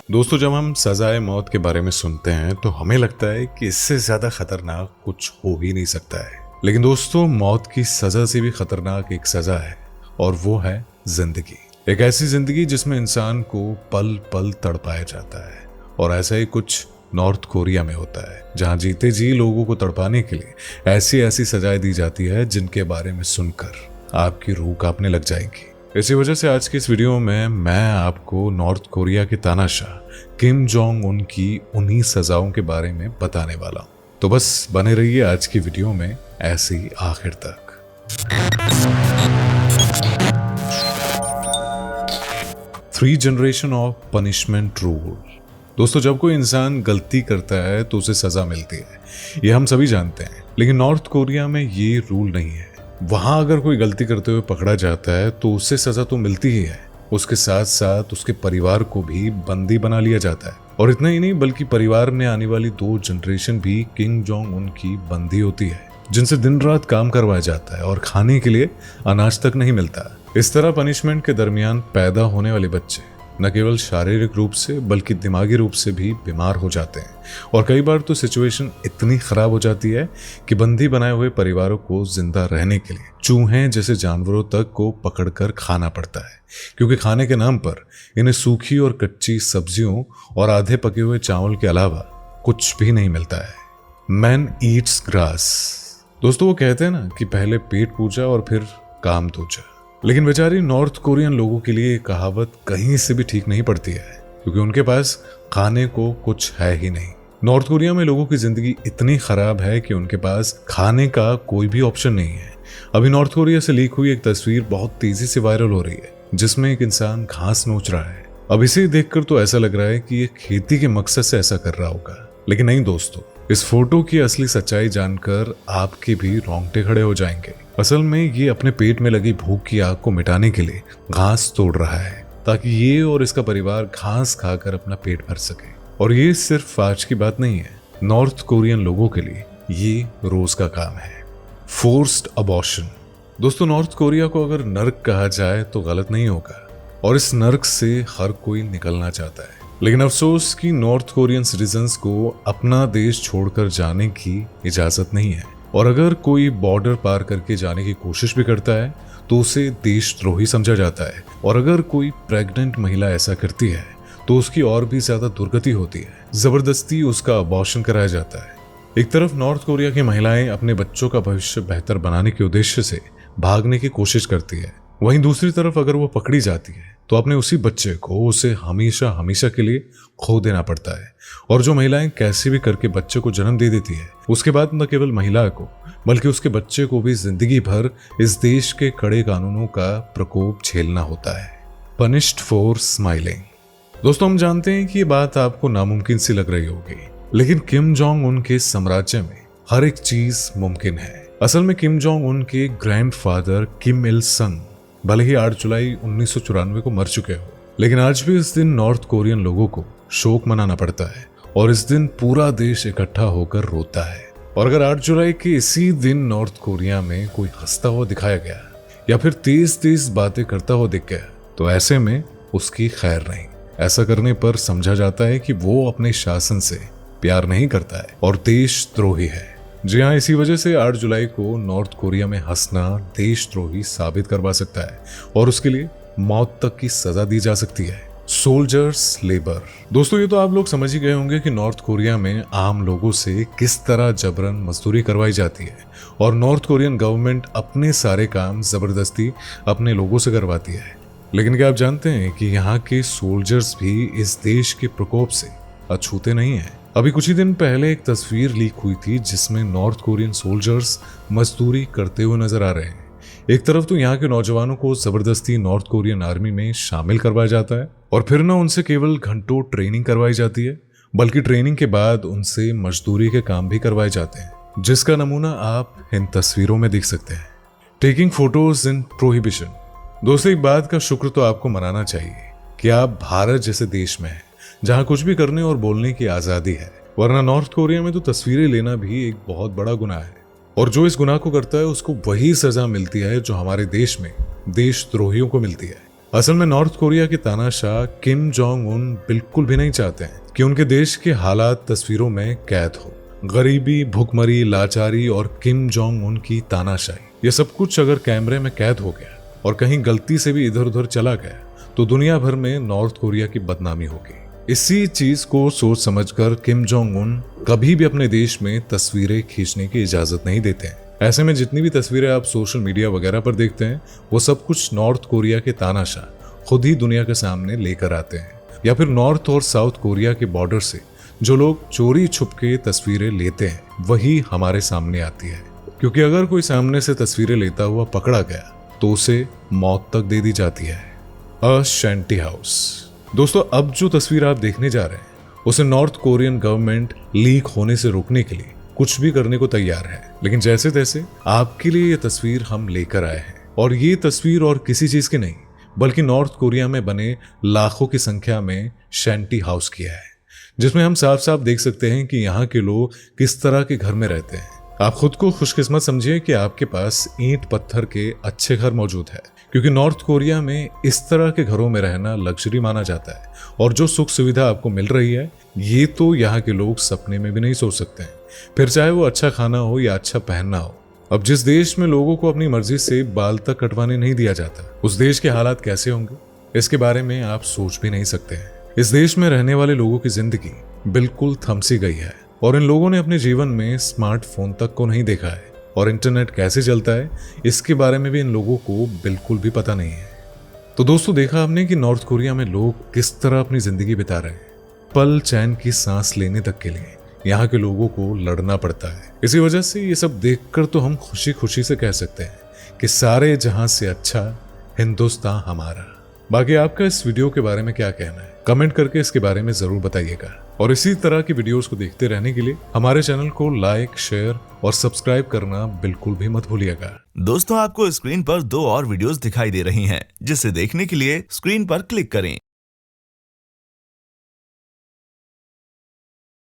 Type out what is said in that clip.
दोस्तों, जब हम सजाए मौत के बारे में सुनते हैं तो हमें लगता है कि इससे ज्यादा खतरनाक कुछ हो ही नहीं सकता है। लेकिन दोस्तों, मौत की सजा से भी खतरनाक एक सजा है, और वो है जिंदगी। एक ऐसी जिंदगी जिसमें इंसान को पल पल तड़पाया जाता है। और ऐसा ही कुछ नॉर्थ कोरिया में होता है, जहां जीते जी लोगों को तड़पाने के लिए ऐसी ऐसी सजाएं दी जाती है जिनके बारे में सुनकर आपकी रूह कांपने लग जाएगी। इसी वजह से आज की इस वीडियो में मैं आपको नॉर्थ कोरिया के तानाशाह किम जोंग उन की उन्हीं सजाओं के बारे में बताने वाला हूं। तो बस बने रहिए आज की वीडियो में ऐसे ही आखिर तक। 3 जनरेशन ऑफ पनिशमेंट रूल। दोस्तों, जब कोई इंसान गलती करता है तो उसे सजा मिलती है, ये हम सभी जानते हैं। लेकिन नॉर्थ कोरिया में ये रूल नहीं है। वहां अगर कोई गलती करते हुए पकड़ा जाता है तो उससे सजा तो मिलती ही है, उसके साथ साथ उसके परिवार को भी बंदी बना लिया जाता है। और इतना ही नहीं, बल्कि परिवार में आने वाली 2 जनरेशन भी किम जोंग उन की बंदी होती है, जिनसे दिन रात काम करवाया जाता है और खाने के लिए अनाज तक नहीं मिलता। इस तरह पनिशमेंट के दरमियान पैदा होने वाले बच्चे न केवल शारीरिक रूप से बल्कि दिमागी रूप से भी बीमार हो जाते हैं। और कई बार तो सिचुएशन इतनी खराब हो जाती है कि बंदी बनाए हुए परिवारों को जिंदा रहने के लिए चूहे जैसे जानवरों तक को पकड़कर खाना पड़ता है, क्योंकि खाने के नाम पर इन्हें सूखी और कच्ची सब्जियों और आधे पके हुए चावल के अलावा कुछ भी नहीं मिलता है। Man Yeats grass. दोस्तों, वो कहते हैं ना कि पहले पेट पूजा और फिर काम दूजा। लेकिन बेचारी नॉर्थ कोरियन लोगों के लिए ये कहावत कहीं से भी ठीक नहीं पड़ती है, क्योंकि उनके पास खाने को कुछ है ही नहीं। नॉर्थ कोरिया में लोगों की जिंदगी इतनी खराब है कि उनके पास खाने का कोई भी ऑप्शन नहीं है। अभी नॉर्थ कोरिया से लीक हुई एक तस्वीर बहुत तेजी से वायरल हो रही है, जिसमें एक इंसान घास नोच रहा है। अब इसे देखकर तो ऐसा लग रहा है कि ये खेती के मकसद से ऐसा कर रहा होगा, लेकिन नहीं दोस्तों। इस फोटो की असली सच्चाई जानकर आपके भी रोंगटे खड़े हो जाएंगे। असल में ये अपने पेट में लगी भूख की आग को मिटाने के लिए घास तोड़ रहा है, ताकि ये और इसका परिवार घास खाकर अपना पेट भर सके। और ये सिर्फ आज की बात नहीं है, नॉर्थ कोरियन लोगों के लिए ये रोज का काम है। Forced abortion. दोस्तों, नॉर्थ कोरिया को अगर नर्क कहा जाए तो गलत नहीं होगा, और इस नर्क से हर कोई निकलना चाहता है। लेकिन अफसोस कि नॉर्थ कोरियन सिटीजन्स को अपना देश छोड़कर जाने की इजाजत नहीं है। और अगर कोई बॉर्डर पार करके जाने की कोशिश भी करता है तो उसे देशद्रोही समझा जाता है। और अगर कोई प्रेग्नेंट महिला ऐसा करती है तो उसकी और भी ज्यादा दुर्गति होती है, जबरदस्ती उसका अबॉर्शन कराया जाता है। एक तरफ नॉर्थ कोरिया की महिलाएं अपने बच्चों का भविष्य बेहतर बनाने के उद्देश्य से भागने की कोशिश करती है, वहीं दूसरी तरफ अगर वो पकड़ी जाती है तो अपने उसी बच्चे को उसे हमेशा हमेशा के लिए खो देना पड़ता है। और जो महिलाएं कैसे भी करके बच्चे को जन्म दे देती है, उसके बाद न केवल महिला को बल्कि उसके बच्चे को भी जिंदगी भर इस देश के कड़े कानूनों का प्रकोप झेलना होता है। Punished for smiling. दोस्तों, हम जानते हैं कि ये बात आपको नामुमकिन सी लग रही होगी, लेकिन किम जोंग उन के साम्राज्य में हर एक चीज मुमकिन है। असल में किम जोंग उन के ग्रैंडफादर किम इल संग भले ही 8 जुलाई 1994 को मर चुके हो, लेकिन आज भी इस दिन नॉर्थ कोरियन लोगों को शोक मनाना पड़ता है। और इस दिन पूरा देश इकट्ठा होकर रोता है। और अगर 8 जुलाई के इसी दिन नॉर्थ कोरिया में कोई हंसता हुआ दिखाया गया या फिर तेज तेज बातें करता हुआ दिख गया, तो ऐसे में उसकी खैर नहीं। ऐसा करने पर समझा जाता है कि वो अपने शासन से प्यार नहीं करता है और देशद्रोही है। जी हाँ, इसी वजह से 8 जुलाई को नॉर्थ कोरिया में हंसना देशद्रोही साबित करवा सकता है और उसके लिए मौत तक की सजा दी जा सकती है। Soldiers labour. दोस्तों, ये तो आप लोग समझ ही गए होंगे कि नॉर्थ कोरिया में आम लोगों से किस तरह जबरन मजदूरी करवाई जाती है और नॉर्थ कोरियन गवर्नमेंट अपने सारे काम जबरदस्ती अपने लोगों से करवाती है। लेकिन क्या आप जानते हैं कि यहाँ के सोल्जर्स भी इस देश के प्रकोप से अछूते नहीं है। अभी कुछ ही दिन पहले एक तस्वीर लीक हुई थी जिसमें नॉर्थ कोरियन सोल्जर्स मजदूरी करते हुए नजर आ रहे हैं। एक तरफ तो यहाँ के नौजवानों को जबरदस्ती नॉर्थ कोरियन आर्मी में शामिल करवाया जाता है और फिर न उनसे केवल घंटों ट्रेनिंग करवाई जाती है, बल्कि ट्रेनिंग के बाद उनसे मजदूरी के काम भी करवाए जाते हैं, जिसका नमूना आप इन तस्वीरों में देख सकते हैं। Taking photos in prohibition. दोस्तों, एक बात का शुक्र तो आपको मनाना चाहिए कि आप भारत जैसे देश में हैं, जहां कुछ भी करने और बोलने की आजादी है। वरना नॉर्थ कोरिया में तो तस्वीरें लेना भी एक बहुत बड़ा गुनाह है, और जो इस गुनाह को करता है उसको वही सजा मिलती है जो हमारे देश में देशद्रोहियों को मिलती है। असल में नॉर्थ कोरिया के तानाशाह किम जोंग उन बिल्कुल भी नहीं चाहते हैं कि उनके देश के हालात तस्वीरों में कैद हो। गरीबी, भुखमरी, लाचारी और किम जोंग उन की तानाशाही, ये सब कुछ अगर कैमरे में कैद हो गया और कहीं गलती से भी इधर उधर चला गया तो दुनिया भर में नॉर्थ कोरिया की बदनामी होगी। इसी चीज को सोच समझकर किम जोंग उन कभी भी अपने देश में तस्वीरें खींचने की इजाजत नहीं देते हैं। ऐसे में जितनी भी तस्वीरें आप सोशल मीडिया वगैरह पर देखते हैं वो सब कुछ नॉर्थ कोरिया के तानाशाह खुद ही दुनिया के सामने लेकर आते हैं, या फिर नॉर्थ और साउथ कोरिया के बॉर्डर से जो लोग चोरी छुप के तस्वीरें लेते हैं वही हमारे सामने आती है। क्योंकि अगर कोई सामने से तस्वीरें लेता हुआ पकड़ा गया तो उसे मौत तक दे दी जाती है। अ शैंटी हाउस। दोस्तों, अब जो तस्वीर आप देखने जा रहे हैं उसे नॉर्थ कोरियन गवर्नमेंट लीक होने से रोकने के लिए कुछ भी करने को तैयार है, लेकिन जैसे तैसे आपके लिए ये तस्वीर हम लेकर आए हैं। और ये तस्वीर और किसी चीज की नहीं बल्कि नॉर्थ कोरिया में बने लाखों की संख्या में शैंटी हाउस की है, जिसमें हम साफ साफ देख सकते हैं कि यहाँ के लोग किस तरह के घर में रहते हैं। आप खुद को खुशकिस्मत समझिए कि आपके पास ईंट पत्थर के अच्छे घर मौजूद है, क्योंकि नॉर्थ कोरिया में इस तरह के घरों में रहना लग्जरी माना जाता है। और जो सुख सुविधा आपको मिल रही है ये तो यहाँ के लोग सपने में भी नहीं सोच सकते हैं, फिर चाहे वो अच्छा खाना हो या अच्छा पहनना हो। अब जिस देश में लोगों को अपनी मर्जी से बाल तक कटवाने नहीं दिया जाता, उस देश के हालात कैसे होंगे इसके बारे में आप सोच भी नहीं सकते हैं। इस देश में रहने वाले लोगों की जिंदगी बिल्कुल थम सी गई है और इन लोगों ने अपने जीवन में स्मार्टफोन तक को नहीं देखा है, और इंटरनेट कैसे चलता है इसके बारे में भी इन लोगों को बिल्कुल भी पता नहीं है। तो दोस्तों, देखा आपने कि नॉर्थ कोरिया में लोग किस तरह अपनी जिंदगी बिता रहे हैं। पल चैन की सांस लेने तक के लिए यहाँ के लोगों को लड़ना पड़ता है। इसी वजह से ये सब देखकर तो हम खुशी खुशी से कह सकते हैं कि सारे जहां से अच्छा हिंदुस्तान हमारा। बाकी आपका इस वीडियो के बारे में क्या कहना है कमेंट करके इसके बारे में जरूर बताइएगा। और इसी तरह की वीडियोस को देखते रहने के लिए हमारे चैनल को लाइक, शेयर और सब्सक्राइब करना बिल्कुल भी मत भूलिएगा। दोस्तों, आपको स्क्रीन पर 2 और वीडियोस दिखाई दे रही हैं, जिसे देखने के लिए स्क्रीन पर क्लिक करें।